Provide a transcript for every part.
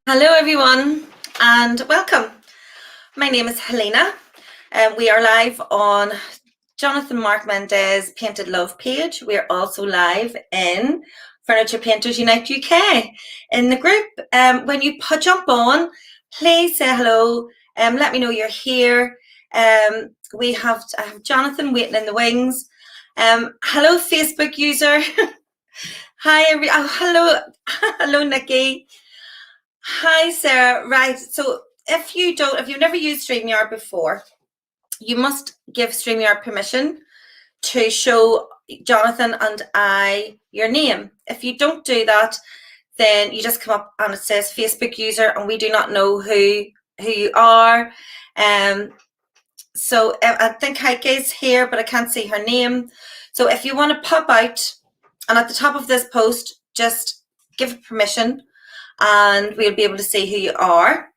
Hello, everyone, and welcome. My name is Helena, and we are live on Jonathon Marc Mendes Painted Love page. We are also live in Furniture Painters Unite UK in the group. When you jump on, please say hello. Let me know you're here. I have Jonathon waiting in the wings. Hello, Facebook user. Hi, hello, Nikki. Hi, Sarah. Right. So if you've never used StreamYard before, you must give StreamYard permission to show Jonathon and I your name. If you don't do that, then you just come up and it says Facebook user, and we do not know who you are. So I think Heike is here, but I can't see her name. So if you want to pop out, and at the top of this post, just give permission, and we'll be able to see who you are.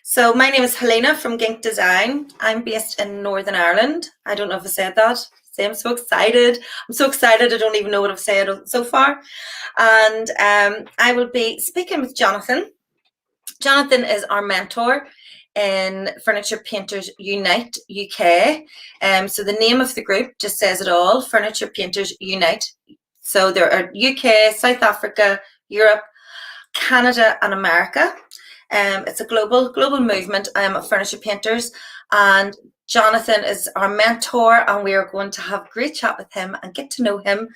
So my name is Helena from Gink Design. I'm based in Northern Ireland. I don't know if I said that. See, I'm so excited. I don't even know what I've said so far. And I will be speaking with Jonathon. Jonathon is our mentor in Furniture Painters Unite UK. So the name of the group just says it all, Furniture Painters Unite. So there are UK, South Africa, Europe, Canada and America. It's a global movement of furniture painters, and Jonathon is our mentor, and we are going to have a great chat with him and get to know him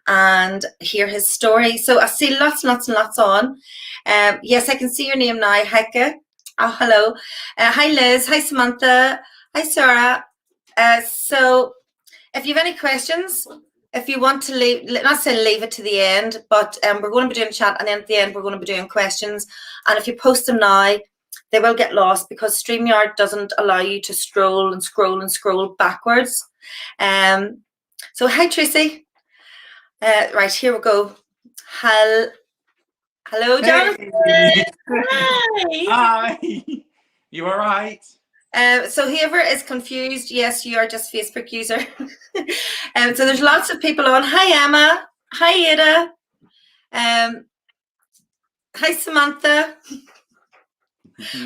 and hear his story. So I see lots and lots on. Yes, I can see your name now, Heike. Oh, hello. Hi, Liz. Hi, Samantha. Hi, Sarah. So if you have any questions, if you want to leave it to the end, but we're going to be doing chat, and then at the end we're going to be doing questions. And if you post them now, they will get lost because StreamYard doesn't allow you to scroll and scroll backwards. So hi, Tracy. Right, here we go. Hello, Jonathan. Hey. Hi. You all right? So whoever is confused, yes, you are just Facebook user. So there's lots of people on. Hi, Emma. Hi, Ada. Hi, Samantha.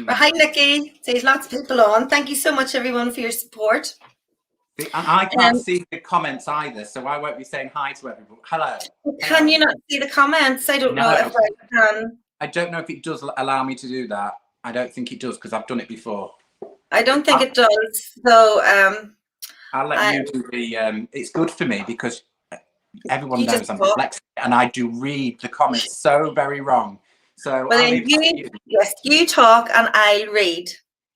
Hi, Nikki. So there's lots of people on. Thank you so much, everyone, for your support. I can't see the comments either, so I won't be saying hi to everyone. Hello. Can you not see the comments? I don't know if I can. I don't know if it does allow me to do that. I don't think it does because I've done it before. I don't think it does. So I'll let you do the. It's good for me because everyone knows I'm dyslexic, and I do read the comments so very wrong. So well, then you talk and I'll read.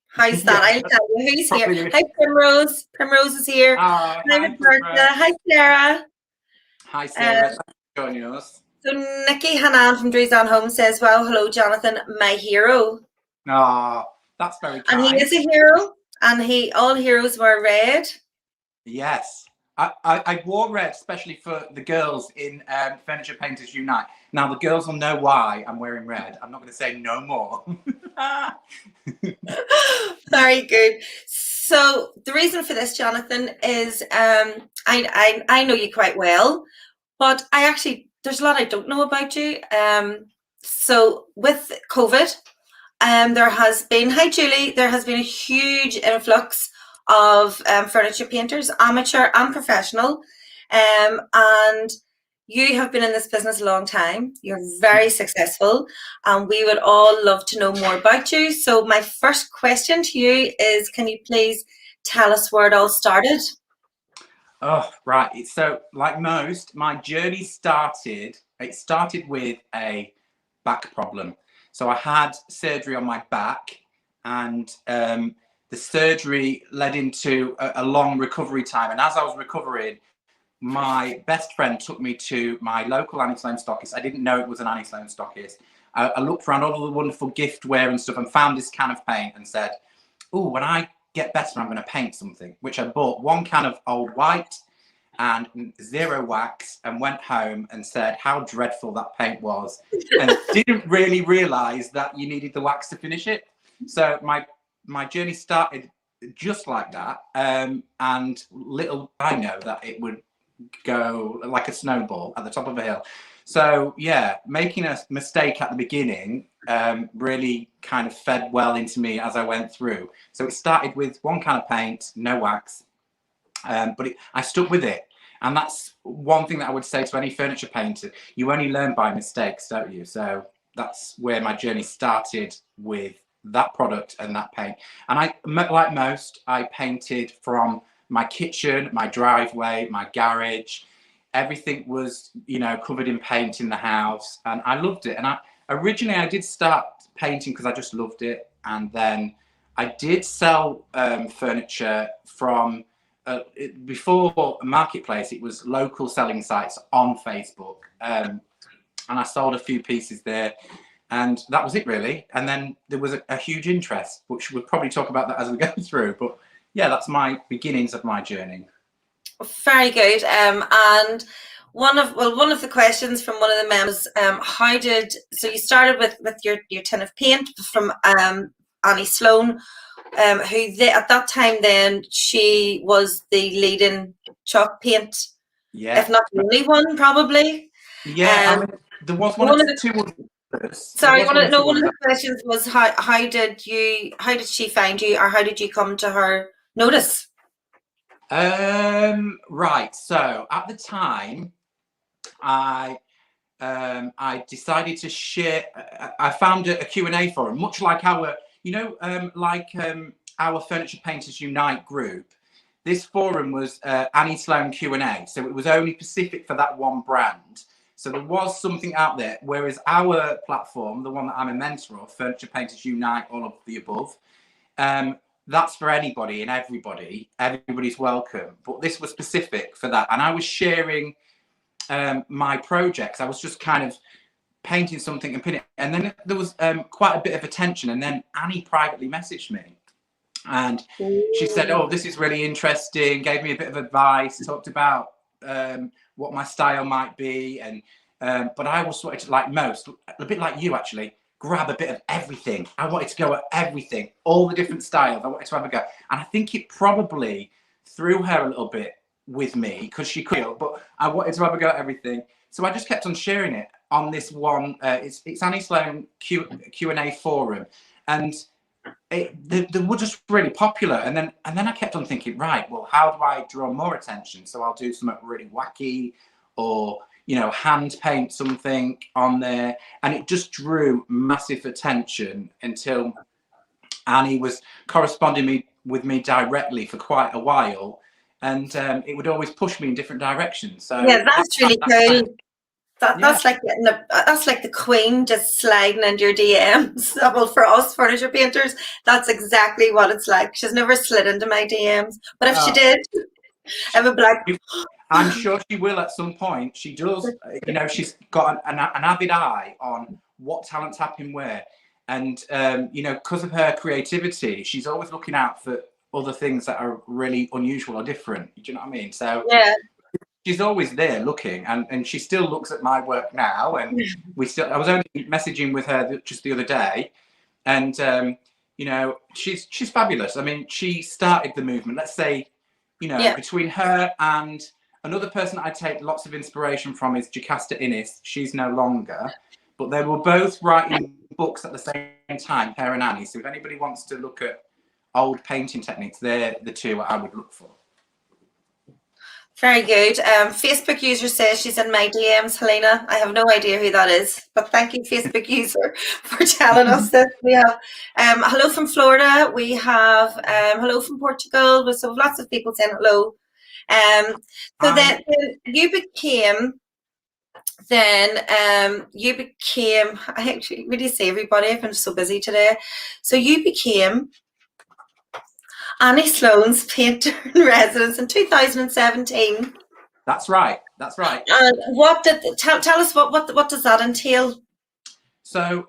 How's that? I'll tell you who's here. Hi, Primrose. Primrose is here. Hi, Roberta. Hi, Sarah. Hi, Sarah. Thanks for joining us. So Nikki Hanan from Drews on Home says, "Well, hello, Jonathon, my hero." Oh, that's very kind. And he is a hero, and all heroes wear red. Yes. I wore red especially for the girls in Furniture Painters Unite. Now the girls will know why I'm wearing red. I'm not going to say no more. Very good. So the reason for this, Jonathon, is I know you quite well, but there's a lot I don't know about you. So with COVID, there has been, hi Julie, there has been a huge influx of furniture painters, amateur and professional, and you have been in this business a long time. You're very successful, and we would all love to know more about you. So my first question to you is, can you please tell us where it all started? Oh, right. So like most, my journey started with a back problem. So I had surgery on my back, and the surgery led into a long recovery time. And as I was recovering, my best friend took me to my local Annie Sloan stockist. I didn't know it was an Annie Sloan stockist. I looked around all the wonderful giftware and stuff and found this can of paint and said, oh, when I get better, I'm going to paint something, which I bought one can of old white and 0 wax and went home and said how dreadful that paint was and didn't really realize that you needed the wax to finish it. So my journey started just like that, and little I know that it would go like a snowball at the top of a hill. So yeah, making a mistake at the beginning really kind of fed well into me as I went through. So it started with one can of paint, no wax, but I stuck with it. And that's one thing that I would say to any furniture painter. You only learn by mistakes, don't you? So that's where my journey started, with that product and that paint. And I, like most, I painted from my kitchen, my driveway, my garage. Everything was, you know, covered in paint in the house, and I loved it. And originally I did start painting because I just loved it, and then I did sell furniture from before Marketplace. It was local selling sites on Facebook, and I sold a few pieces there, and that was it really. And then there was a huge interest, which we'll probably talk about that as we go through. But yeah, that's my beginnings of my journey. Very good. And one of the questions from one of the members, so you started with your tin of paint from Annie Sloan, who at that time then she was the leading chalk paint, Yeah, if not the only one, probably. yeah. I mean, there was one of the two others. Sorry, one of the questions was how did she find you, or how did you come to her notice? Right. So at the time, I decided to share. I found a Q&A forum, much like our, you know, our Furniture Painters Unite group. This forum was Annie Sloan Q&A, so it was only specific for that one brand. So there was something out there, whereas our platform, the one that I'm a mentor of, Furniture Painters Unite, all of the above, that's for anybody and everybody. Everybody's welcome. But this was specific for that. And I was sharing my projects. I was just kind of painting something and pinning it. And then there was quite a bit of attention. And then Annie privately messaged me. And she said, oh, this is really interesting, gave me a bit of advice, talked about what my style might be. And but I was sort of, like most, a bit like you actually, grab a bit of everything. I wanted to go at everything, all the different styles. I wanted to have a go. And I think it probably threw her a little bit with me, because she could, but I wanted to have a go at everything. So I just kept on sharing it on this one. It's Annie Sloan Q&A forum. And they were just really popular. And then I kept on thinking, right, well, how do I draw more attention? So I'll do something really wacky, or, you know, hand paint something on there. And it just drew massive attention until Annie was corresponding with me directly for quite a while. And it would always push me in different directions. So yeah, that's really cool. That's like the Queen just sliding into your DMs. Well, for us furniture painters, that's exactly what it's like. She's never slid into my DMs, but if she did, I would be like, I'm sure she will at some point. She does. You know, she's got an avid eye on what talents happen where. And, you know, because of her creativity, she's always looking out for other things that are really unusual or different. Do you know what I mean? So yeah, she's always there looking, and she still looks at my work now. And I was only messaging with her just the other day, and you know, she's fabulous. I mean, she started the movement. Let's say, you know, between her and another person that I take lots of inspiration from is Jocasta Innes. She's no longer, but they were both writing books at the same time, her and Annie. So if anybody wants to look at old painting techniques, they're the two I would look for. very good. Facebook user says she's in my DMs, Helena. I have no idea who that is, but thank you, Facebook user, for telling us that. We have hello from Florida. We have hello from Portugal. So lots of people saying hello. So then you became. I actually really say everybody. I've been so busy today. So you became Annie Sloan's painter in residence in 2017. That's right. That's right. And tell us what does that entail? So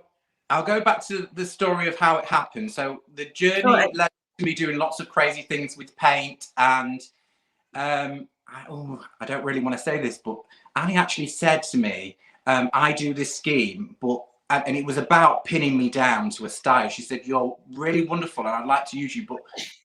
I'll go back to the story of how it happened. So the journey led to me doing lots of crazy things with paint, and I don't really want to say this, but Annie actually said to me, I do this scheme, and it was about pinning me down to a style. She said, you're really wonderful and I'd like to use you, but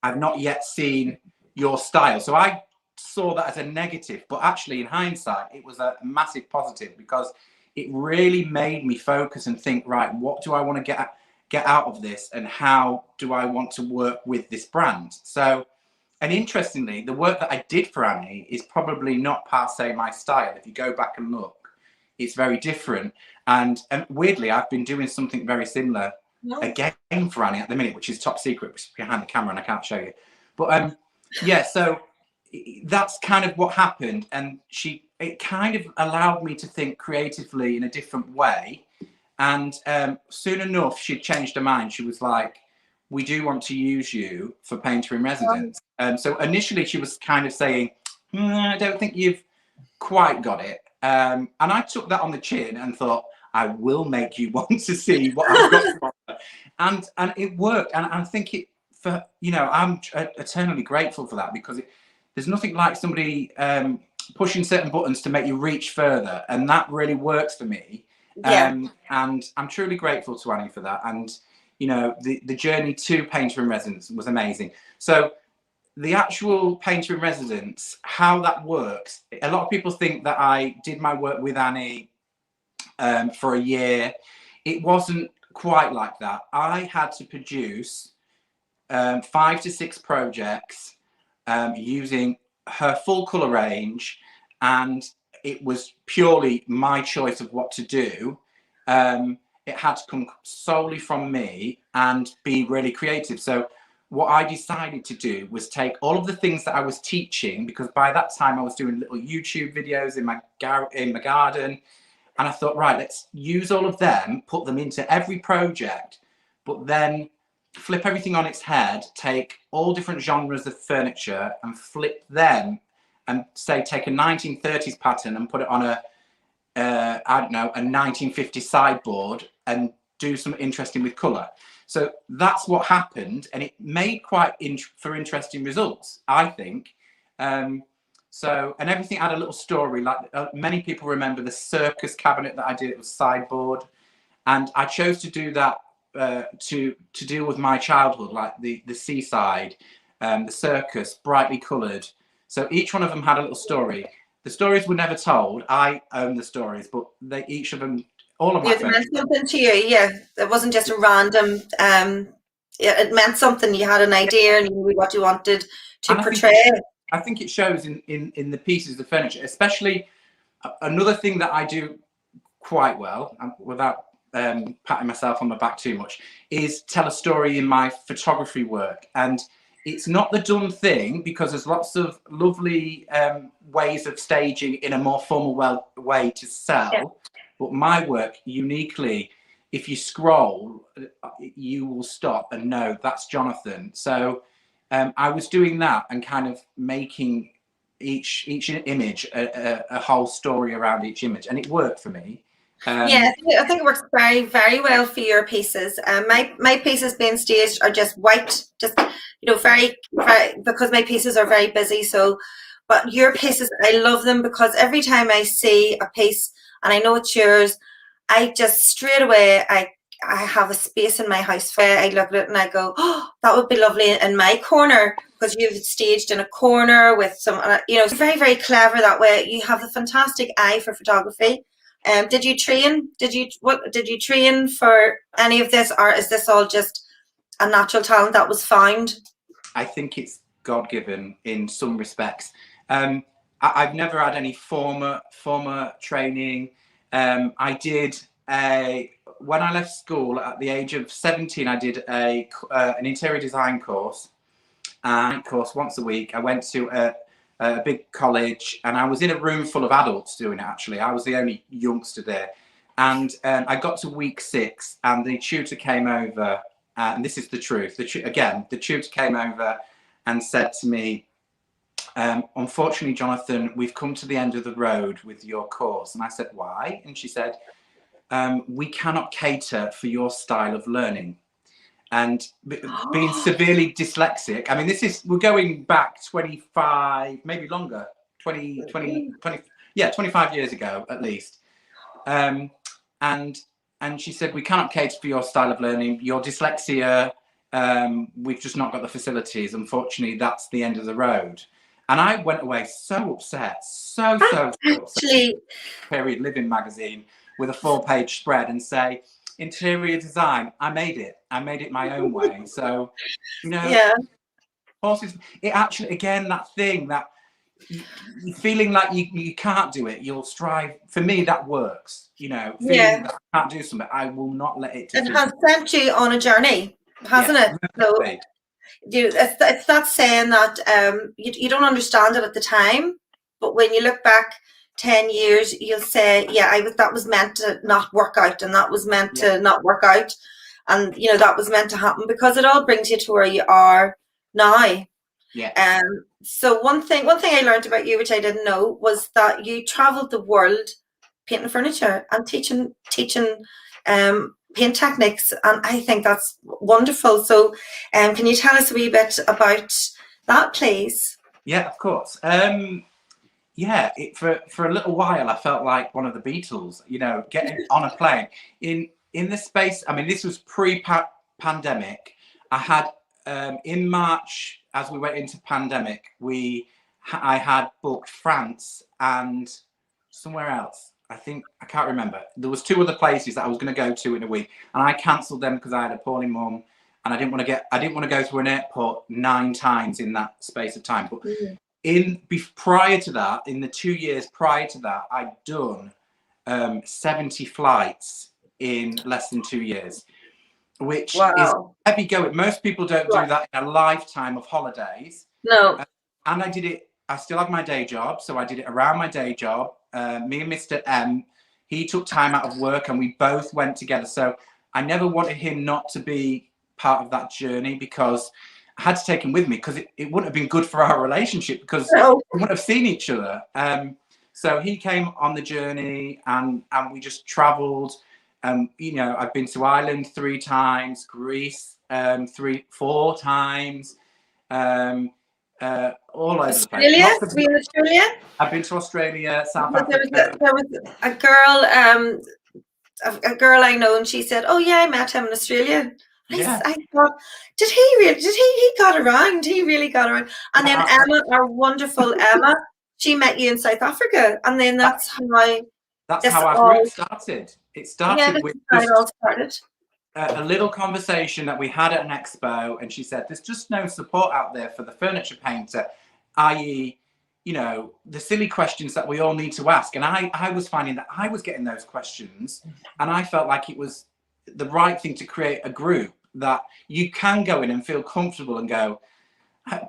I've not yet seen your style. So I saw that as a negative, but actually in hindsight, it was a massive positive, because it really made me focus and think, right, what do I want to get out of this, and how do I want to work with this brand? So, and interestingly, the work that I did for Annie is probably not per se my style. If you go back and look, it's very different. And weirdly, I've been doing something very similar again for Annie at the minute, which is top secret, which is behind the camera and I can't show you. But yeah, so that's kind of what happened. And it kind of allowed me to think creatively in a different way. And soon enough, she'd changed her mind. She was like, we do want to use you for painter in residence. So initially she was kind of saying, I don't think you've quite got it. And I took that on the chin and thought, I will make you want to see what I've got from her. And it worked. And I think I'm eternally grateful for that, because there's nothing like somebody pushing certain buttons to make you reach further. And that really works for me. And I'm truly grateful to Annie for that. And the journey to painter in residence was amazing. So the actual painter in residence, how that works, a lot of people think that I did my work with Annie for a year. It wasn't quite like that. I had to produce 5 to 6 projects using her full colour range, and it was purely my choice of what to do. It had to come solely from me and be really creative. So what I decided to do was take all of the things that I was teaching, because by that time I was doing little YouTube videos in my garden. And I thought, right, let's use all of them, put them into every project, but then flip everything on its head, take all different genres of furniture and flip them, and say, take a 1930s pattern and put it on a 1950s sideboard and do something interesting with colour. So that's what happened, and it made quite for interesting results, I think. So, and everything had a little story. Like many people remember the circus cabinet that I did. It was sideboard, and I chose to do that to deal with my childhood, like the seaside, the circus, brightly coloured. So each one of them had a little story. The stories were never told. I own the stories, but each of them, all of my friends. It meant something to you, yeah. It wasn't just a random. It meant something. You had an idea and you knew what you wanted to portray. I think it shows in the pieces of furniture, especially another thing that I do quite well, without patting myself on the back too much, is tell a story in my photography work. And it's not the done thing, because there's lots of lovely ways of staging in a more formal way to sell. Yeah. But my work, uniquely, if you scroll, you will stop and know that's Jonathon. So I was doing that and kind of making each image a whole story around each image, and it worked for me. Yeah, I think it works very, very well for your pieces. My pieces being staged are just white, just very, very, because my pieces are very busy. So, but your pieces, I love them, because every time I see a piece and I know it's yours, I just straight away I have a space in my house where I look at it and I go, oh, that would be lovely in my corner, because you've staged in a corner with some, it's very, very clever that way. You have a fantastic eye for photography. Did you train? Did you train for any of this, or is this all just a natural talent that was found? I think it's God-given in some respects. I've never had any former training. I did when I left school at the age of 17, I did an interior design course. Once a week. I went to a big college, and I was in a room full of adults doing it. Actually, I was the only youngster there, and I got to week 6, and the tutor came over, and this is the truth. The tutor came over and said to me, unfortunately, Jonathon, we've come to the end of the road with your course. And I said, why? And she said, we cannot cater for your style of learning. And being severely dyslexic, I mean, we're going back 25, maybe longer, 25 years ago at least. And she said, we cannot cater for your style of learning, your dyslexia, we've just not got the facilities. Unfortunately, that's the end of the road. And I went away so upset, so upset. Period Living magazine. with a 4-page spread and say, interior design, I made it my own way. So, you know, Yeah. horses, it actually, again, that thing that you're feeling like you can't do it, you'll strive. For me, that works. You know, feeling that I can't do something, I will not let it defeat. It has sent you on a journey, hasn't it? So it's that saying that you don't understand it at the time, but when you look back 10 years, you'll say, yeah, that was meant to not work out, and that was meant to not work out, and you know that was meant to happen, because it all brings you to where you are now. Yeah. So one thing I learned about you, which I didn't know, was that you traveled the world painting furniture and teaching paint techniques, and I think that's wonderful. So can you tell us a wee bit about that, please? Yeah, of course. Yeah, for a little while I felt like one of the Beatles, you know, getting on a plane in the space. I mean, this was pre-pandemic. I had in March, as we went into pandemic, I had booked France and somewhere else. I can't remember. There was 2 other places that I was going to go to in a week, and I cancelled them because I had a poorly mum, and I didn't want to go to an airport 9 times in that space of time. But prior to that, in the 2 years prior to that, I'd done 70 flights in less than 2 years, which is heavy going. Most people don't do that in a lifetime of holidays. No. And I did it. I still have my day job, so I did it around my day job. Me and Mr. M, he took time out of work, and we both went together. So I never wanted him not to be part of that journey, because I had to take him with me, because it wouldn't have been good for our relationship, because we wouldn't have seen each other. So he came on the journey, and we just travelled. You know, I've been to Ireland 3 times, Greece 4 times, all over the place. Were you in Australia? I've been to Australia, South Africa. Africa. There was a girl I know, and she said, "Oh yeah, I met him in Australia." I thought, did he really? He got around? He really got around. And then Emma, our wonderful Emma, she met you in South Africa, and then that's how our group started. It started with how it all started. A little conversation that we had at an expo, and she said, "There's just no support out there for the furniture painter," i.e., you know, the silly questions that we all need to ask. And I was finding that I was getting those questions, and I felt like it was the right thing to create a group that you can go in and feel comfortable and go,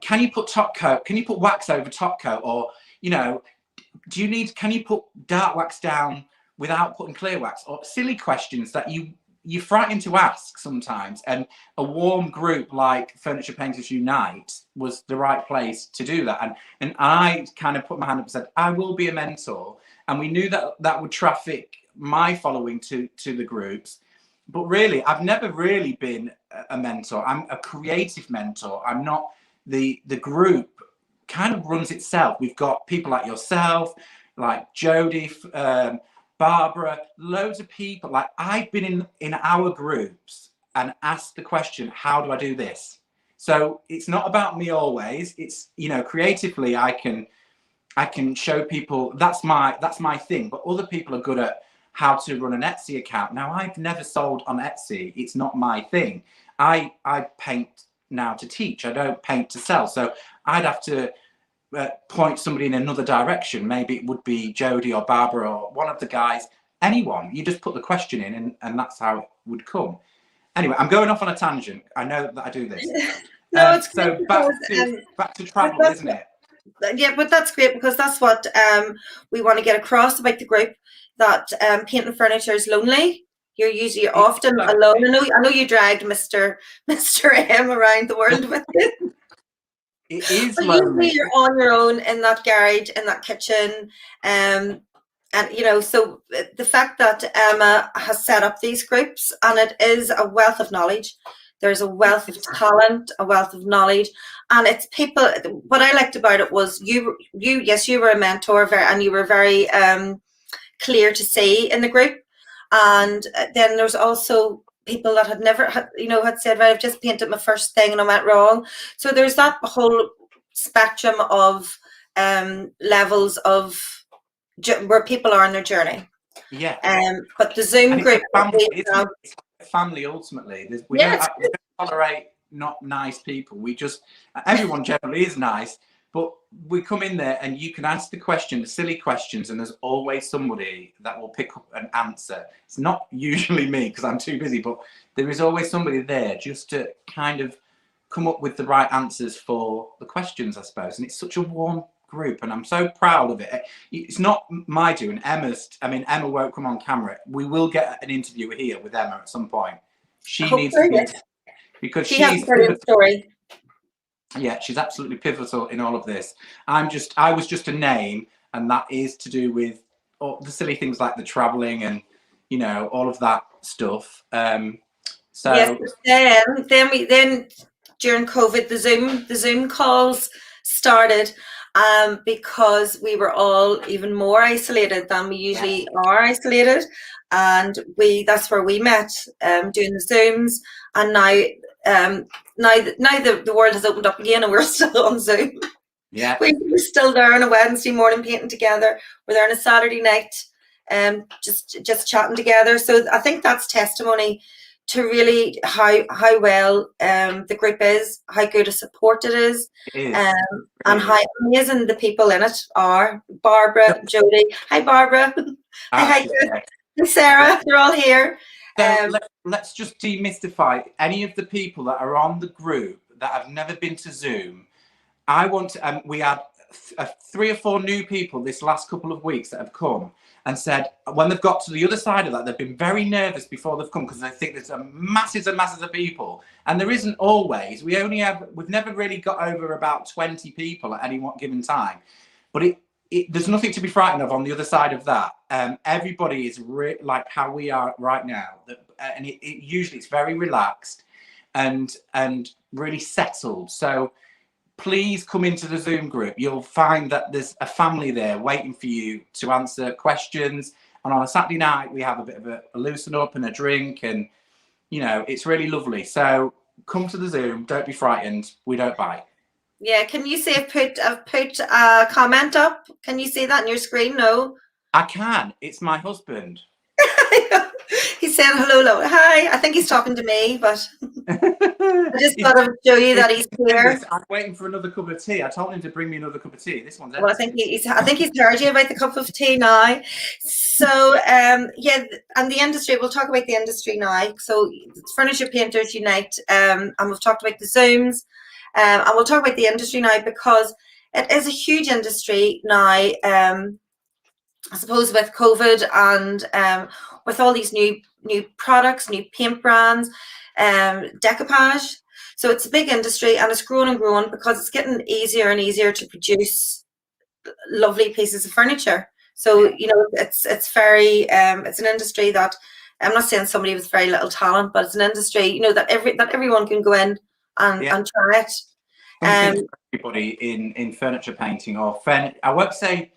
can you put top coat? Can you put wax over top coat? Or, you know, can you put dark wax down without putting clear wax? Or silly questions that you're frightened to ask sometimes. And a warm group like Furniture Painters Unite was the right place to do that. And I kind of put my hand up and said, I will be a mentor. And we knew that would traffic my following to the groups. But really, I've never really been a mentor. I'm a creative mentor. I'm not the group kind of runs itself. We've got people like yourself, like Jodie, Barbara, loads of people. Like, I've been in our groups and asked the question, how do I do this? So it's not about me always. It's, you know, creatively I can show people that's my thing, but other people are good at how to run an Etsy account. Now, I've never sold on Etsy. It's not my thing. I paint now to teach. I don't paint to sell. So I'd have to point somebody in another direction. Maybe it would be Jodie or Barbara or one of the guys, anyone. You just put the question in, and that's how it would come. Anyway, I'm going off on a tangent. I know that I do this. No, it's so back to travel, isn't it? Yeah, but that's great, because that's what we want to get across about the group, that painting furniture is lonely. You're often alone. I know you dragged Mr. M around the world with you. It is but lonely. Usually you're on your own in that garage, in that kitchen, and you know, so the fact that Emma has set up these groups, and it is a wealth of knowledge. There's a wealth of talent, a wealth of knowledge, and it's people. What I liked about it was you were a mentor, and you were very clear to see in the group. And then there's also people that had never had said, right, I've just painted my first thing and I went wrong. So there's that whole spectrum of levels of where people are on their journey. Yeah. But the Zoom And it's a group that family, we isn't have, it? It's like a family ultimately. We yeah, don't, we don't tolerate not nice people. We just, everyone generally is nice, but we come in there and you can ask the question, the silly questions, and there's always somebody that will pick up an answer. It's not usually me because I'm too busy, but there is always somebody there just to kind of come up with the right answers for the questions, I suppose. And it's such a warm group, and I'm so proud of it. It's not my doing. Emma won't come on camera. We will get an interview here with Emma at some point. She needs to hopefully, be, yes. because She has a she's brilliant story. yeah, she's absolutely pivotal in all of this. I was just a name, and that is to do with all the silly things like the traveling and all of that stuff. Yes, So but then during COVID, the Zoom calls started, because we were all even more isolated than we yeah, usually are isolated, and that's where we met, doing the Zooms, and now the world has opened up again, and we're still on Zoom. yeah, We're still there on a Wednesday morning painting together. We're there on a Saturday night, just chatting together. So I think that's testimony to really how well the group is, how good a support it is, it is. um, It and really how is. amazing the people in it are. Barbara, Jodie, hi Barbara, hi Ah, she's Heike, there. hi Sarah, they're all here. So Um, let's just demystify any of the people that are on the group that have never been to Zoom. I want to, we had 3 or 4 new people this last couple of weeks that have come and said when they've got to the other side of that, they've been very nervous before they've come because they think there's masses and masses of people. And there isn't always. We've never really got over about 20 people at any one given time. But there's nothing to be frightened of on the other side of that. Everybody is like how we are right now. And usually it's very relaxed and really settled. So please come into the Zoom group. You'll find that there's a family there waiting for you to answer questions. And on a Saturday night, we have a bit of a loosen up and a drink, and it's really lovely. So come to the Zoom. Don't be frightened. We don't bite. yeah, can you see I've put a comment up? Can you see that on your screen? No. I can. It's my husband. He's saying hello. Hi. I think he's talking to me, but I just He's thought I would show you that he's here. I'm waiting for another cup of tea. I told him to bring me another cup of tea. This one's Well, empty. I think he's heard you about the cup of tea now. So, yeah, and the industry. We'll talk about the industry now. So, Furniture Painters Unite, and we've talked about the Zooms, and we'll talk about the industry now because it is a huge industry now. I suppose with COVID and with all these new products, new paint brands, decoupage. So it's a big industry and it's growing and growing because it's getting easier and easier to produce lovely pieces of furniture. So it's very it's an industry that I'm not saying somebody with very little talent, but it's an industry that everyone can go in and Yeah. try it. Something for everybody in furniture painting or I won't say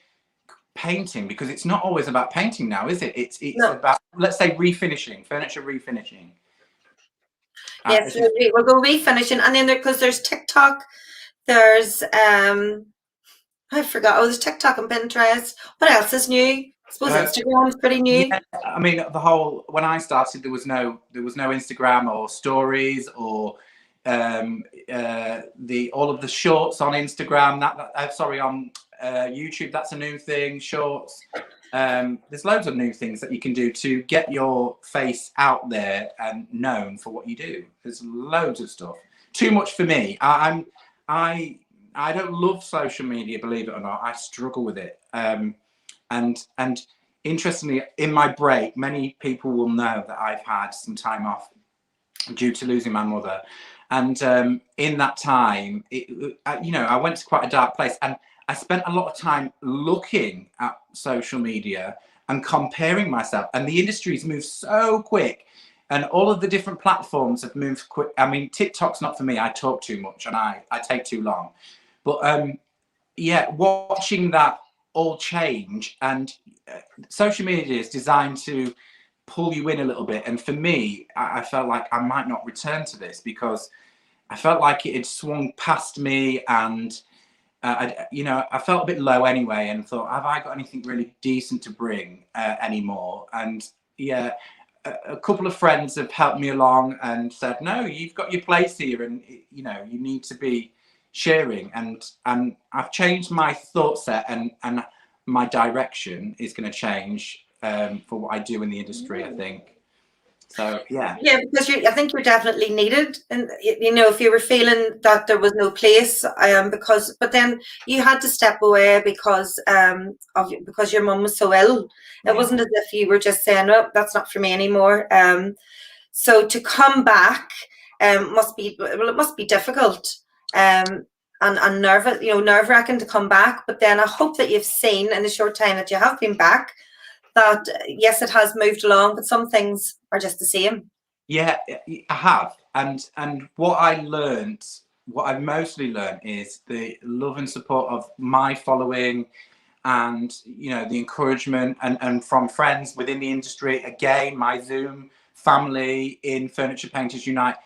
painting because it's not always about painting now, is it? It's No. about, let's say, refinishing, furniture refinishing. Yes, we'll go refinishing, and then because there's TikTok, there's I forgot. Oh, there's TikTok and Pinterest. What else is new? I suppose Instagram is pretty new. Yeah, I mean, when I started, there was no Instagram or stories or all of the shorts on Instagram. On YouTube, that's a new thing. Shorts. There's loads of new things that you can do to get your face out there and known for what you do. There's loads of stuff. Too much for me. I don't love social media, believe it or not. I struggle with it. And interestingly, in my break, many people will know that I've had some time off due to losing my mother. And in that time, I went to quite a dark place, and I spent a lot of time looking at social media and comparing myself. And the industry's moved so quick, and all of the different platforms have moved quick. I mean, TikTok's not for me. I talk too much and I take too long. But yeah, watching that all change, and social media is designed to pull you in a little bit. And for me, I felt like I might not return to this because I felt like it had swung past me, and I felt a bit low anyway, and thought, have I got anything really decent to bring anymore? And yeah, a couple of friends have helped me along and said, no, you've got your place here, and you need to be sharing. And I've changed my thought set, and my direction is going to change for what I do in the industry, I think. So yeah. Yeah, because I think you're definitely needed, and if you were feeling that there was no place, but then you had to step away because your mum was so ill. It wasn't as if you were just saying, "Oh, that's not for me anymore." So to come back must be difficult, and nerve-wracking to come back. But then I hope that you've seen in the short time that you have been back that yes, it has moved along, but some things are just the same. Yeah, I have, and what I've mostly learned is the love and support of my following, and the encouragement and from friends within the industry. Again, my Zoom family in Furniture Painters Unite.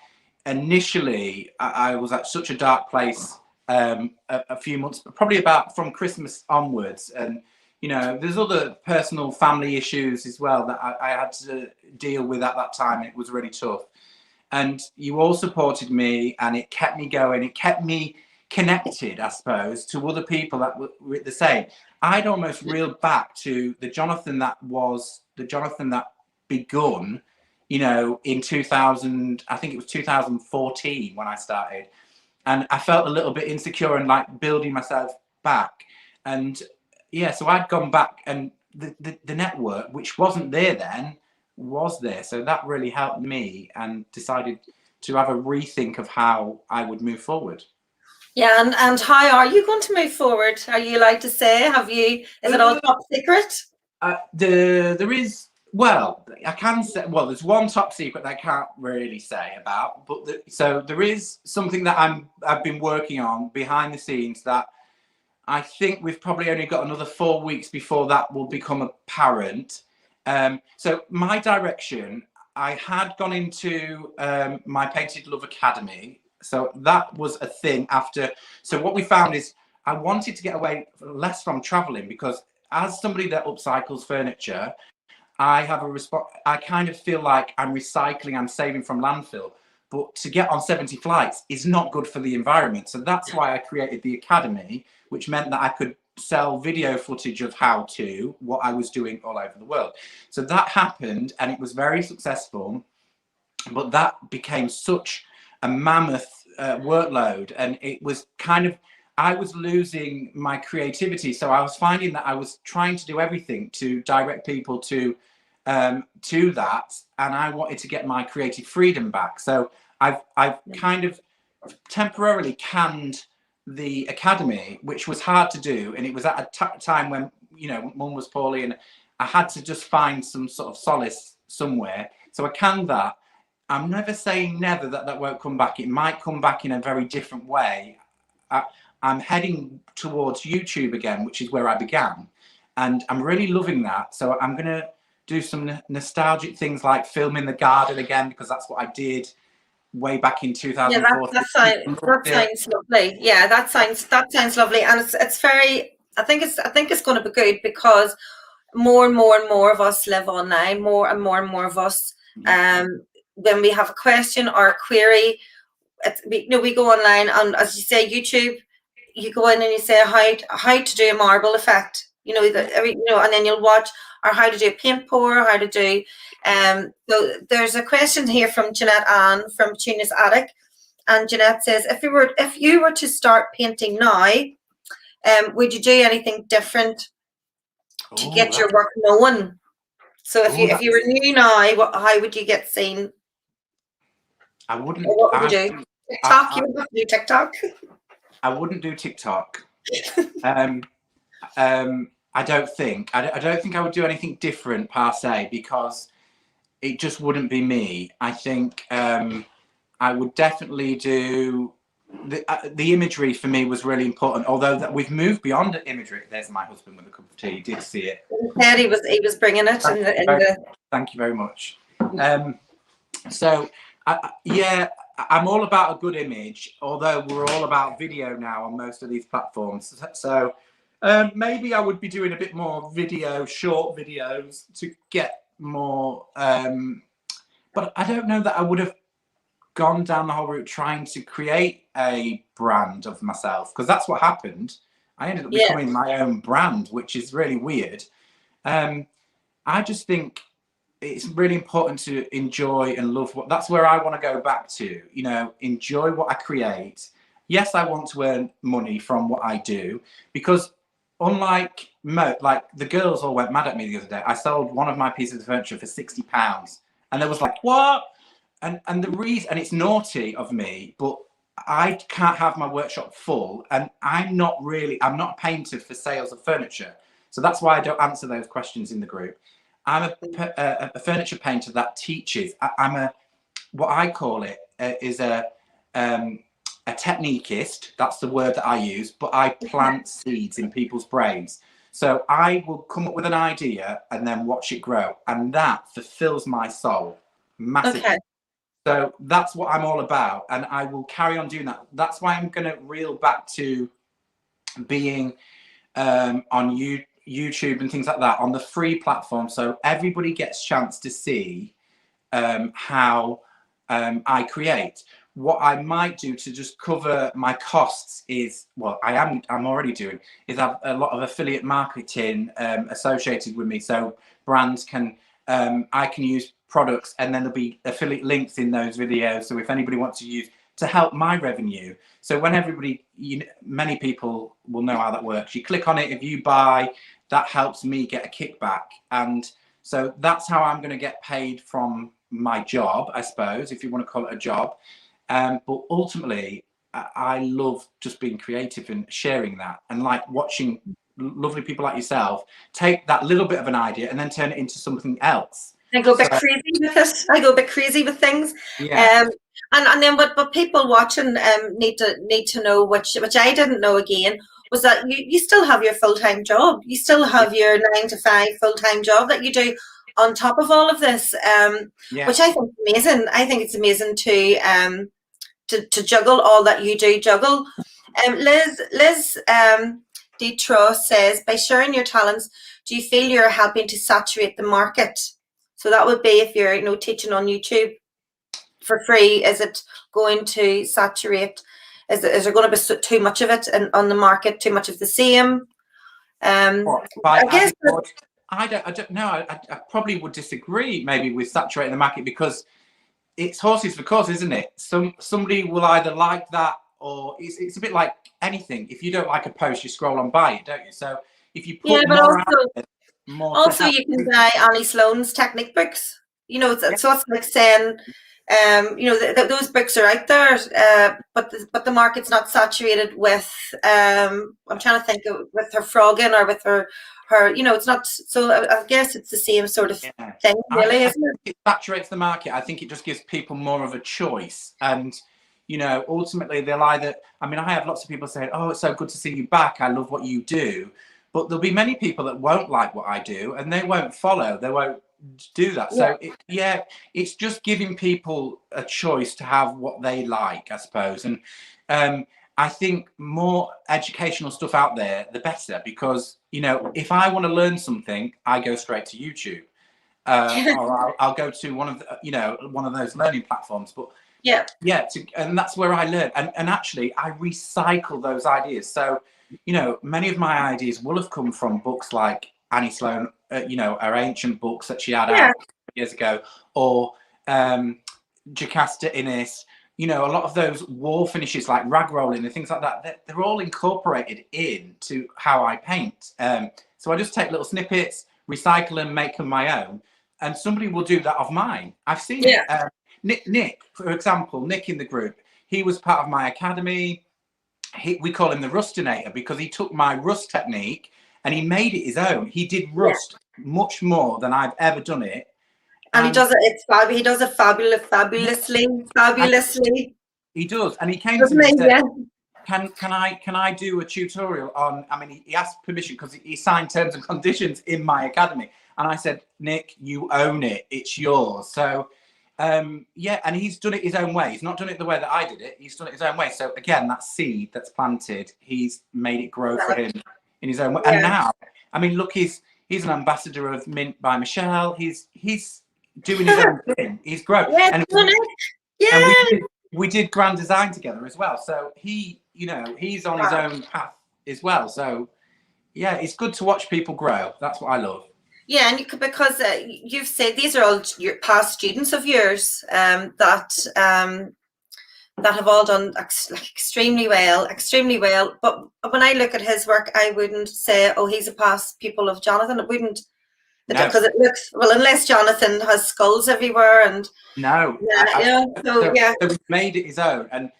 Initially, I was at such a dark place a few months, probably about from Christmas onwards, and there's other personal family issues as well that I had to deal with at that time. It was really tough. And you all supported me, and it kept me going. It kept me connected, I suppose, to other people that were the same. I'd almost reeled back to the Jonathon that begun, in 2000, I think it was 2014 when I started. And I felt a little bit insecure and like building myself back. And yeah, so I'd gone back, and the network, which wasn't there then, was there. So that really helped me, and decided to have a rethink of how I would move forward. Yeah, and how are you going to move forward? Are you allowed to say? Is it all top secret? There is, well, I can say, well, there's one top secret that I can't really say about, but so there is something that I've been working on behind the scenes that I think we've probably only got another 4 weeks before that will become apparent. So my direction, I had gone into my Painted Love Academy. So that was a thing after. So what we found is I wanted to get away less from traveling, because as somebody that upcycles furniture, I have I kind of feel like I'm recycling, I'm saving from landfill. But to get on 70 flights is not good for the environment. So that's why I created the academy, which meant that I could sell video footage of what I was doing all over the world. So that happened, and it was very successful. But that became such a mammoth workload, and it was I was losing my creativity. So I was finding that I was trying to do everything to direct people to that, and I wanted to get my creative freedom back. So I've kind of temporarily canned the academy, which was hard to do, and it was at a time when Mum was poorly, and I had to just find some sort of solace somewhere. So I canned that. I'm never saying never that won't come back. It might come back in a very different way. I'm heading towards YouTube again, which is where I began, and I'm really loving that. So I'm gonna do some nostalgic things like film in the garden again, because that's what I did way back in 2004. Yeah, that sounds lovely. Yeah, that sounds lovely, and it's very. I think it's going to be good, because more and more of us live online. More and more of us. When we have a question or a query, we go online, and as you say, YouTube, you go in and you say how to do a marble effect. And then you'll watch, or how to do a paint pour, how to do. So there's a question here from Jeanette Ann from Tunis Attic, and Jeanette says, if you were to start painting now, would you do anything different to get your work known? So if you were new now, how would you get seen? I wouldn't. What would you do? TikTok? You would have to do TikTok. I wouldn't do TikTok. I don't think I would do anything different per se, because it just wouldn't be me. I think I would definitely do the imagery. For me was really important, although that we've moved beyond the imagery. There's my husband with a cup of tea. You did see it. He was bringing it in the. Thank you very much. So yeah, I'm all about a good image, although we're all about video now on most of these platforms. So maybe I would be doing a bit more video, short videos to get more. But I don't know that I would have gone down the whole route trying to create a brand of myself, because that's what happened. I ended up Yeah. becoming my own brand, which is really weird. I just think it's really important to enjoy and love what, that's where I want to go back to, you know, enjoy what I create. Yes, I want to earn money from what I do, because unlike like the girls all went mad at me the other day. I sold one of my pieces of furniture for £60 and they was like, what? And the reason, and it's naughty of me, but I can't have my workshop full, and I'm not a painter for sales of furniture. So that's why I don't answer those questions in the group. I'm a furniture painter that teaches. I'm what I call it is a techniquist. That's the word that I use, but I plant seeds in people's brains. So I will come up with an idea and then watch it grow, and that fulfills my soul massively. Okay. So that's what I'm all about, and I will carry on doing that. That's why I'm going to reel back to being on YouTube and things like that on the free platform, so everybody gets a chance to see how I create. What I might do to just cover my costs is, well, I'm already doing, is have a lot of affiliate marketing associated with me, so brands can I can use products, and then there'll be affiliate links in those videos, so if anybody wants to use to help my revenue. So when everybody, many people will know how that works. You click on it, if you buy, that helps me get a kickback. And so that's how I'm going to get paid from my job, I suppose, if you want to call it a job. But ultimately, I love just being creative and sharing that, and like watching lovely people like yourself take that little bit of an idea and then turn it into something else. I go a bit crazy with it. I go a bit crazy with things. Yeah. And then what people watching need to know, which I didn't know again, was that you still have your full-time job. You still have your 9 to 5 full-time job that you do on top of all of this, which I think is amazing. I think it's amazing to juggle all that you do juggle. Liz Detroit says, by sharing your talents, do you feel you're helping to saturate the market? So that would be if you're, teaching on YouTube for free. Is it going to saturate? Is there going to be too much of it on the market? Too much of the same? I guess. I don't know. I probably would disagree maybe with saturating the market, because it's horses for courses, isn't it? Somebody will either like that, or it's a bit like anything. If you don't like a post, you scroll on by it, don't you? So if you put also you can buy Annie Sloan's technique books. So it's like saying, those books are out there, but the market's not saturated with. I'm trying to think with her frogging or with her. It's not. So I guess it's the same sort of thing, really, isn't it? It saturates the market. I think it just gives people more of a choice, and ultimately they'll either. I mean, I have lots of people saying, "Oh, it's so good to see you back. I love what you do." But there'll be many people that won't like what I do, and they won't follow. They won't do that. So it's just giving people a choice to have what they like, I suppose. And I think more educational stuff out there, the better, because if I want to learn something, I go straight to YouTube, or I'll go to one of those learning platforms. But and that's where I learn. And actually, I recycle those ideas. So many of my ideas will have come from books like Annie Sloan, her ancient books that she had out years ago, or Jocasta Innes, a lot of those wall finishes like rag rolling and things like that, they're all incorporated into how I paint. So I just take little snippets, recycle them, make them my own, and somebody will do that of mine. I've seen it. Nick, for example, Nick in the group, he was part of my academy. We call him the Rustinator, because he took my rust technique and he made it his own. He did rust much more than I've ever done it. And he does it. He does it fabulously. He does, and he came to me and said, "Can I do a tutorial on?" I mean, he asked permission because he signed terms and conditions in my academy, and I said, "Nick, you own it. It's yours." So Yeah, and he's done it his own way. He's not done it the way that I did it. He's done it his own way. So again, that seed that's planted, he's made it grow for him in his own way. And now, I mean, look, he's an ambassador of Mint by Michelle. He's doing his own thing. He's grown. Yeah, And we did Grand Design together as well. So he, you know, he's on his own path as well. So yeah, it's good to watch people grow. That's what I love. Yeah, and you could, because you've said these are all your past students of yours that have all done extremely well. But when I look at his work, I wouldn't say, oh, he's a past pupil of Jonathon. It wouldn't, because it looks, well, unless Jonathon has skulls everywhere and no, so he made it his own. And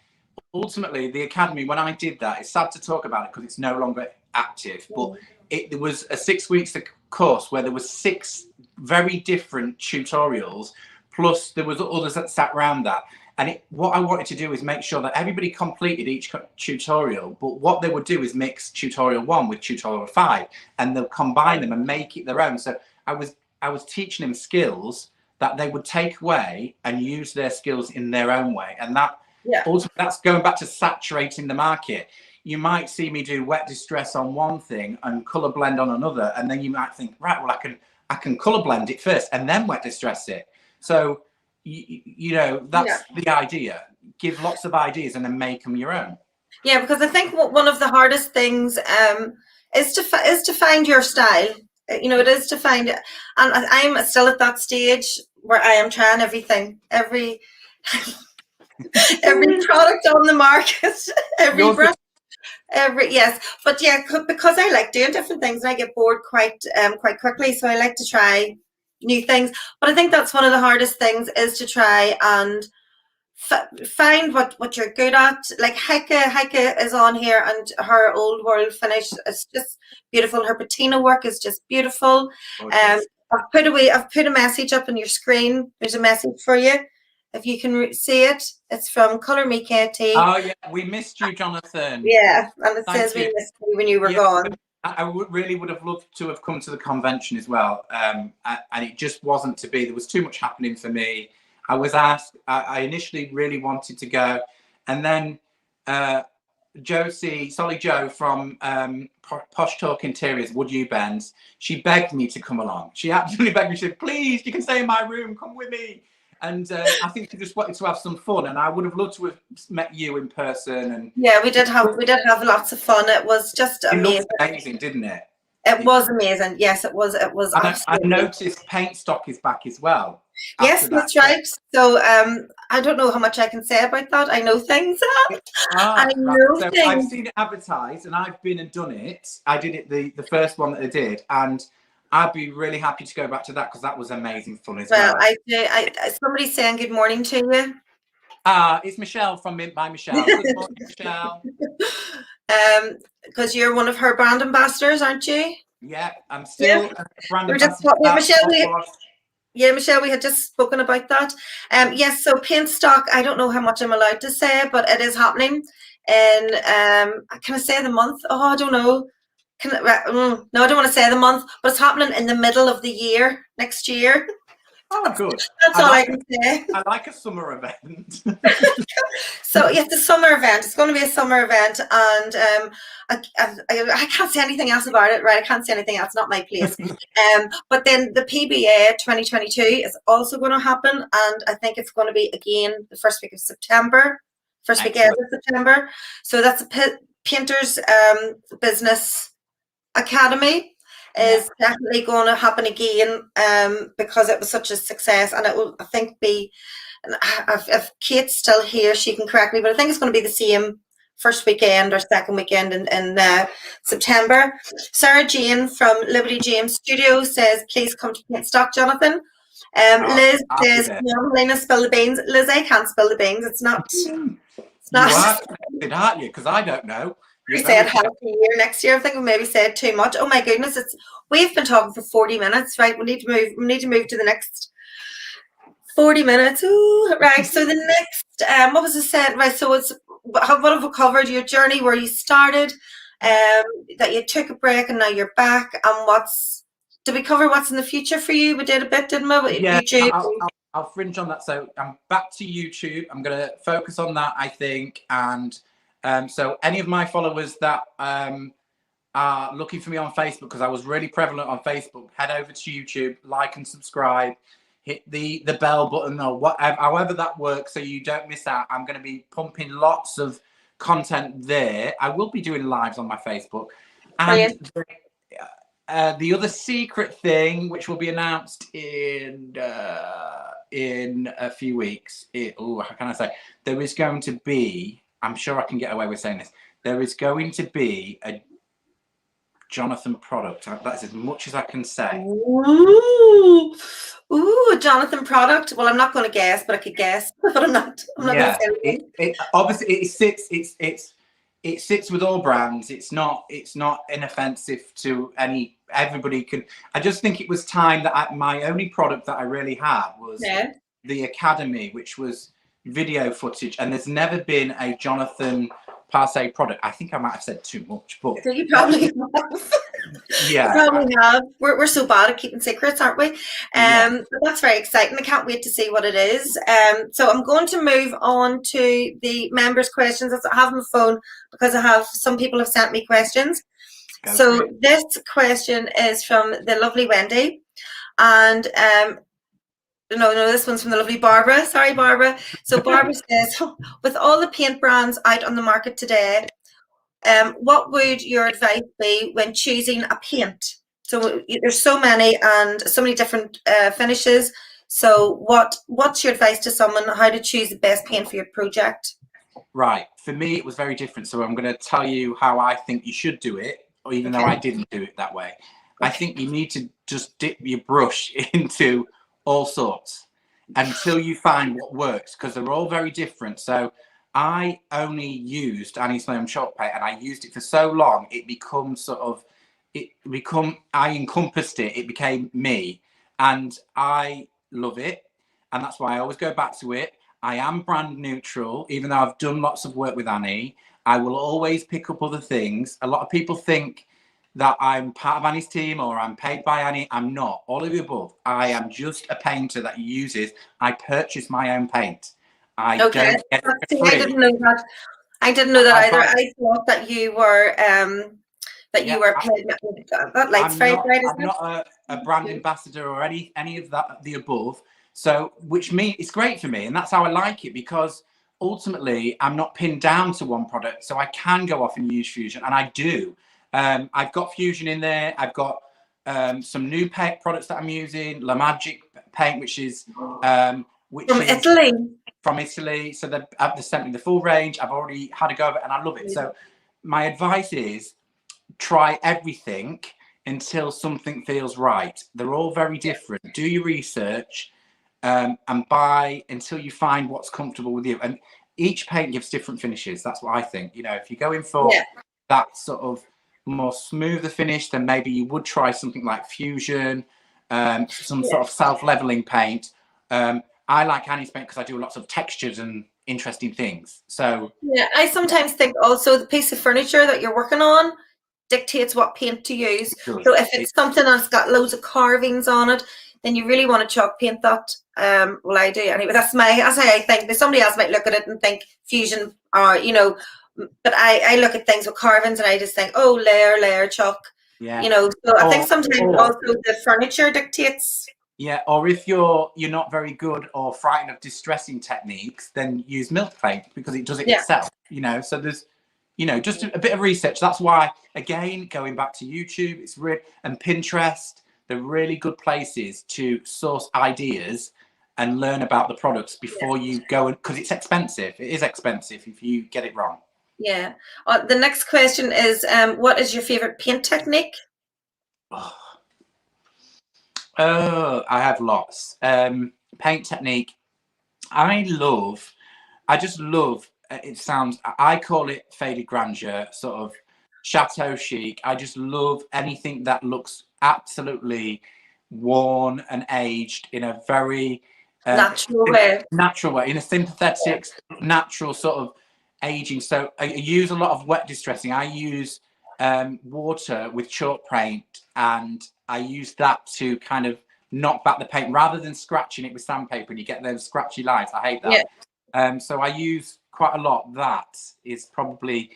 ultimately, the academy, when I did that, it's sad to talk about it because it's no longer active, but it was a 6 weeks course where there was 6 very different tutorials, plus there was others that sat around that. And what I wanted to do is make sure that everybody completed each tutorial, but what they would do is mix tutorial 1 with tutorial 5, and they'll combine them and make it their own. So I was teaching them skills that they would take away and use their skills in their own way. And that ultimately, that's going back to saturating the market. You might see me do wet distress on one thing and color blend on another, and then you might think, right, well, I can color blend it first and then wet distress it. So you know, that's the idea. Give lots of ideas and then make them your own. Yeah, because I think one of the hardest things is to find your style. You know, it is to find it, and I'm still at that stage where I am trying everything, every product on the market, every brand. But yeah, because I like doing different things and I get bored quite quickly, so I like to try new things. But I think that's one of the hardest things, is to try and find what you're good at. Like Heike is on here, and her old world finish is just beautiful. Her patina work is just beautiful. I've put a message up on your screen. There's a message for you. If you can see it, it's from Colour Me KT. Oh yeah, we missed you, Jonathon. Yeah, and it says we missed you when you were gone. I really would have loved to have come to the convention as well, and it just wasn't to be. There was too much happening for me. I was asked. I initially really wanted to go, and then Solly Joe from Posh Talk Interiors, Would You Bends, she begged me to come along. She absolutely begged me. She said, "Please, you can stay in my room. Come with me." And I think she just wanted to have some fun, and I would have loved to have met you in person. And yeah, we did have lots of fun. It was just amazing. It looked amazing, didn't it? It was amazing. Yes, it was. It was. And I noticed paint stock is back as well. Yes, that's right. So I don't know how much I can say about that. I know things. I know things. I've seen it advertised, and I've been and done it. I did it the first one that I did, and I'd be really happy to go back to that because that was amazing fun as well. Well, somebody's saying good morning to you. It's Michelle from Mint by Michelle. Good morning, Michelle. Because you're one of her brand ambassadors, aren't you? Yeah, I'm still a brand ambassador. Michelle, we had just spoken about that. Yes, so paint stock, I don't know how much I'm allowed to say, but it is happening in, can I say the month? Oh, I don't know. No, I don't want to say the month, but it's happening in the middle of the year, next year. Oh, good. That's all I can say. I like a summer event. So, yes, the summer event. It's going to be a summer event, and I can't say anything else about it, right? I can't say anything else, not my place. But then the PBA 2022 is also going to happen, and I think it's going to be again the first week of September, first weekend of September. So that's a Painters Business Academy is definitely going to happen again, because it was such a success, and it will, I think, be, if Kate's still here, she can correct me, but I think it's going to be the same first weekend or second weekend in September. Sarah Jane from Liberty James Studio says, please come to Paint Stock, Jonathon. Liz says, Helena, spill the beans. Liz, I can't spill the beans. It's not. It's not. You are, aren't you? Because I don't know. We said half a year next year. I think we maybe said too much. Oh my goodness, we've been talking for 40 minutes, right? We need to move to the next 40 minutes. Ooh, right. So the next, what was it said? Right. So it's what have we covered? Your journey, where you started, that you took a break and now you're back, and did we cover what's in the future for you? We did a bit, didn't we? Yeah, YouTube. I'll fringe on that. So I'm back to YouTube. I'm going to focus on that, I think. And so any of my followers that are looking for me on Facebook, because I was really prevalent on Facebook, head over to YouTube, like and subscribe, hit the bell button or whatever, however that works, so you don't miss out. I'm going to be pumping lots of content there. I will be doing lives on my Facebook. And the other secret thing, which will be announced in a few weeks, how can I say? There is going to be, I'm sure I can get away with saying this, there is going to be a Jonathon product. That's as much as I can say. Ooh, a Jonathon product. Well, I'm not going to guess, but I could guess. But I'm not going to say it. Obviously, it sits with all brands. It's not inoffensive to everybody can. I just think it was time that my only product that I really had was the Academy, which was video footage, and there's never been a Jonathon per se product. I think I might have said too much, but so you probably have. Yeah, you probably have. We're so bad at keeping secrets, aren't we? But that's very exciting. I can't wait to see what it is. So I'm going to move on to the members' questions. I have my phone because some people have sent me questions. So this question is from the lovely Wendy, and no, this one's from the lovely Barbara. Sorry, Barbara. So Barbara says, with all the paint brands out on the market today, what would your advice be when choosing a paint? So there's so many and so many different finishes. So what's your advice to someone how to choose the best paint for your project? Right. For me, it was very different. So I'm going to tell you how I think you should do it, or even though I didn't do it that way. I think you need to just dip your brush into all sorts until you find what works, because they're all very different. So I only used Annie's Foam chalk paint, and I used it for so long it becomes I encompassed it. It became me, and I love it, and that's why I always go back to it. I am brand neutral, even though I've done lots of work with Annie. I will always pick up other things. A lot of people think that I'm part of Annie's team or I'm paid by Annie. I'm not. All of the above. I am just a painter that uses. I purchase my own paint. I don't get it for free. I didn't know that. I didn't know that either. I thought that you were paid. That light's very bright. I'm not a brand ambassador or any of that, the above. So, which means it's great for me, and that's how I like it, because ultimately I'm not pinned down to one product, so I can go off and use Fusion, and I do. I've got Fusion in there. I've got some new paint products that I'm using. La Magic paint, which is from Italy. From Italy. So they've sent me the full range. I've already had a go of it, and I love it. So my advice is try everything until something feels right. They're all very different. Do your research and buy until you find what's comfortable with you. And each paint gives different finishes. That's what I think. If you're going for that sort of more smoother finish, then maybe you would try something like Fusion, some sort of self-leveling paint. I like Annie's paint because I do lots of textures and interesting things. So I sometimes think also the piece of furniture that you're working on dictates what paint to use. So if it's something that's got loads of carvings on it, then you really want to chalk paint that. Well, I do anyway. That's how I think. Somebody else might look at it and think Fusion, or but I look at things with carvings and I just think, oh, layer chalk. So I think sometimes also the furniture dictates. Yeah, or if you're not very good or frightened of distressing techniques, then use milk paint because it does it itself. So there's just a bit of research. That's why, again, going back to YouTube, and Pinterest, they're really good places to source ideas and learn about the products before you go, because it's expensive. It is expensive if you get it wrong. Yeah. The next question is, what is your favorite paint technique? Oh, I have lots. Paint technique. I just love, I call it faded grandeur, sort of chateau chic. I just love anything that looks absolutely worn and aged in a very natural way, in a sympathetic, natural sort of aging. So I use a lot of wet distressing. I use water with chalk paint, and I use that to kind of knock back the paint rather than scratching it with sandpaper and you get those scratchy lines. I hate that. So I use quite a lot. That is probably,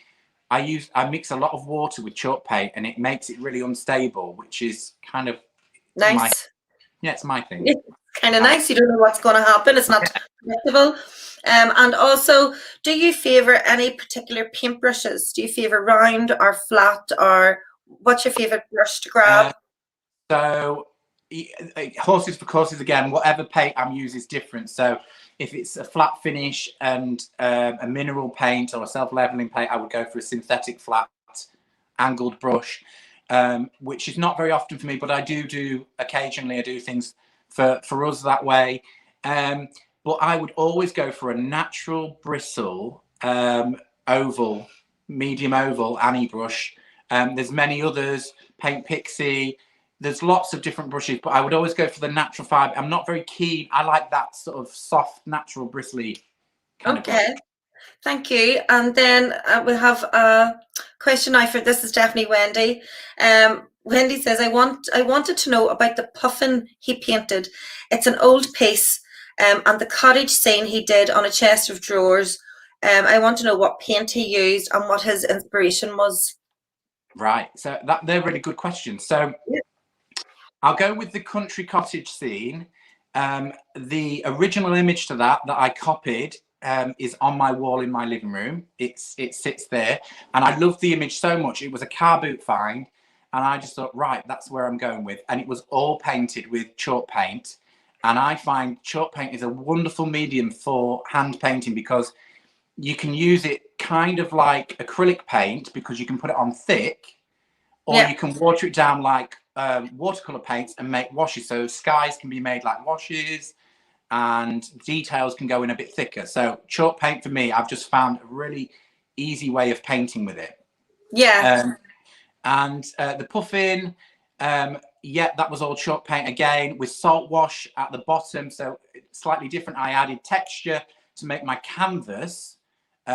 I mix a lot of water with chalk paint and it makes it really unstable, which is kind of Nice. it's my thing. It's kind of nice. You don't know what's going to happen. It's not predictable. And also, do you favor any particular paintbrushes? Do you favor round or flat, or what's your favorite brush to grab? So horses for courses again. Whatever paint I'm using is different. So if it's a flat finish and a mineral paint or a self-leveling paint, I would go for a synthetic flat angled brush, which is not very often for me, but I do occasionally. I do things for us that way. But I would always go for a natural bristle oval, medium oval Annie brush. There's many others, Paint Pixie. There's lots of different brushes, but I would always go for the natural fibre. I'm not very keen. I like that sort of soft, natural, bristly kind of brush. Thank you. And then we have a question now for, this is definitely Wendy. Wendy says, I wanted to know about the puffin he painted. It's an old piece and the cottage scene he did on a chest of drawers. I want to know what paint he used and what his inspiration was. Right. So they're really good questions. So I'll go with the country cottage scene. The original image to that I copied is on my wall in my living room. It sits there, and I loved the image so much. It was a car boot find, and I just thought, right, that's where I'm going with. And it was all painted with chalk paint, and I find chalk paint is a wonderful medium for hand painting because you can use it kind of like acrylic paint because you can put it on thick, or you can water it down like watercolor paints and make washes. So skies can be made like washes and details can go in a bit thicker. So chalk paint for me, I've just found a really easy way of painting with it. And the puffin, that was all chalk paint again with salt wash at the bottom. So slightly different. I added texture to make my canvas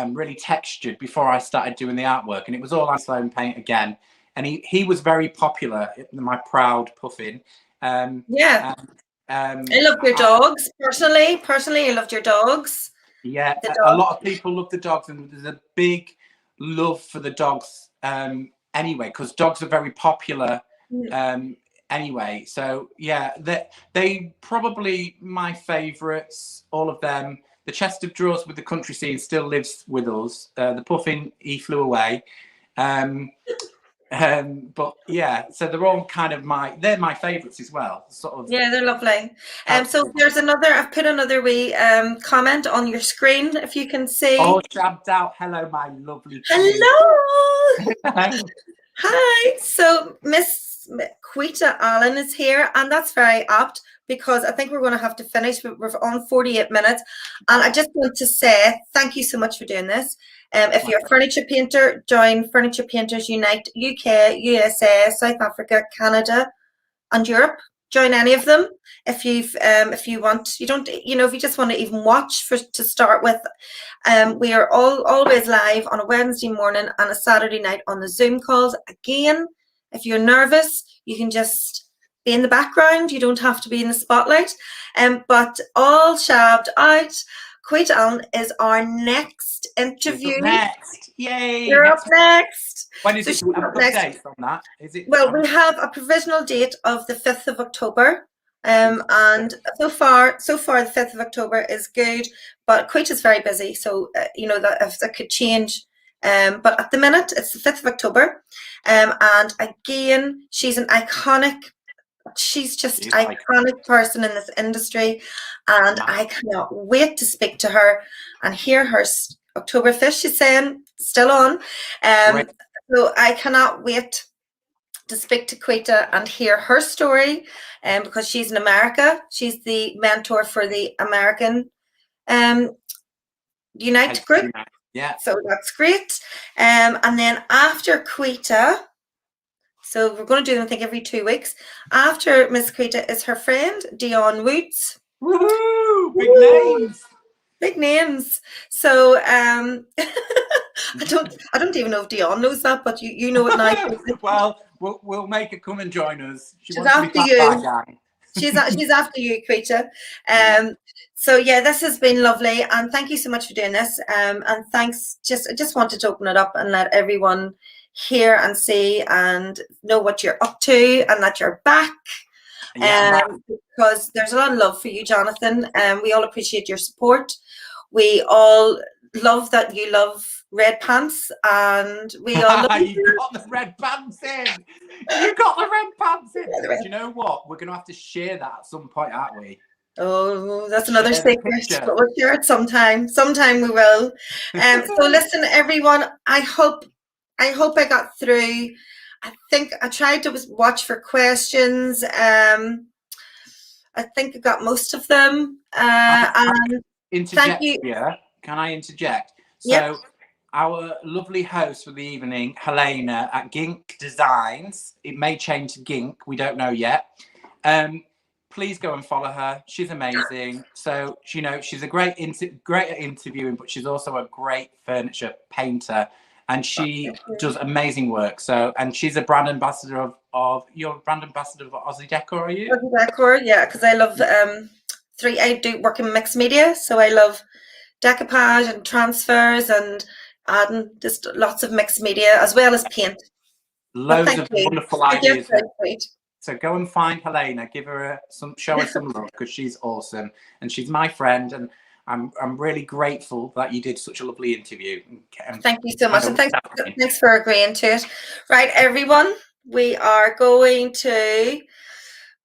really textured before I started doing the artwork. And it was all ice-foam paint again. And he was very popular, my proud puffin. I love your dogs. Personally, I loved your dogs. Yeah, a lot of people love the dogs, and there's a big love for the dogs anyway, because dogs are very popular anyway. So yeah, they probably my favourites, all of them. The chest of drawers with the country scene still lives with us. The puffin, he flew away. But yeah, so they're all kind of they're my favourites as well. Sort of. Yeah, they're lovely. So there's I've put another wee comment on your screen if you can see. Oh, shabbed out. Hello, my lovely. Hello. Hi. So Miss Quita Allen is here, and that's very apt because I think we're going to have to finish. We're on 48 minutes, and I just want to say thank you so much for doing this. If you're a furniture painter, join Furniture Painters Unite UK, USA, South Africa, Canada, and Europe. Join any of them if you want. You don't, if you just want to even watch to start with. We are always live on a Wednesday morning and a Saturday night on the Zoom calls. Again, if you're nervous, you can just be in the background. You don't have to be in the spotlight. But all shabbed out. Quita Allen is our next interview. Next, yay! You're up next. When is it? Have a date on that? Is it? Well, we have a provisional date of the 5th of October. And so far the 5th of October is good, but Quita's very busy, so that if that could change. But at the minute, it's the 5th of October. And again, she's an iconic. She's just iconic person in this industry, and I cannot wait to speak to her and hear her Oktoberfest. She's saying still on, so I cannot wait to speak to Quita and hear her story, because she's in America. She's the mentor for the American Unite group. Yeah, so that's great. And then after Quita. So we're going to do them, I think, every 2 weeks. After Miss Quita is her friend, Dion Woods. Woohoo! Big names. Big names. So I don't even know if Dion knows that, but you know it now. Well, we'll make her come and join us. She's after you. she's after you, Quita. So yeah, this has been lovely, and thank you so much for doing this. And thanks. I just wanted to open it up and let everyone hear and see and know what you're up to, and that you're back. Because there's a lot of love for you, Jonathan. We all appreciate your support. We all love that you love red pants, and we all love you got the red pants in. You got the red pants in. Do you know what? We're going to have to share that at some point, aren't we? Oh, that's another secret. But we'll share it sometime. Sometime we will. So listen, everyone. I hope I got through. I think I tried to watch for questions. I think I got most of them. And thank you. Yeah, can I interject? So, our lovely host for the evening, Helena at Gink Designs. It may change to Gink. We don't know yet. Please go and follow her. She's amazing. So, you know, she's a great at interviewing, but she's also a great furniture painter, and she does amazing work. So, and she's a brand ambassador of you're a brand ambassador of Aussie Decor, are you? Aussie Decor, yeah, because I love I do work in mixed media, so I love decoupage and transfers and adding just lots of mixed media as well as paint. Loads of wonderful ideas. So go and find Helena, give her show her some love, because she's awesome and she's my friend, and I'm really grateful that you did such a lovely interview. Thank you so much, and thanks for agreeing to it. Right, everyone, we are going to.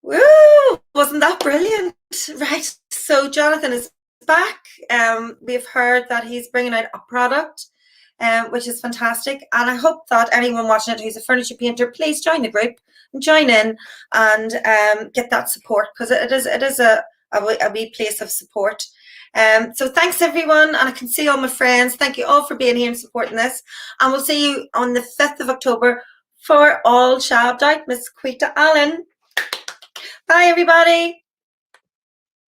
Woo! Wasn't that brilliant? Right. So Jonathan is back. We've heard that he's bringing out a product, which is fantastic. And I hope that anyone watching it who's a furniture painter, please join the group and join in and get that support, because it is a wee place of support. So thanks everyone, and I can see all my friends. Thank you all for being here and supporting this. And we'll see you on the 5th of October for All Shabbed Out, Miss Quita Allen. Bye, everybody.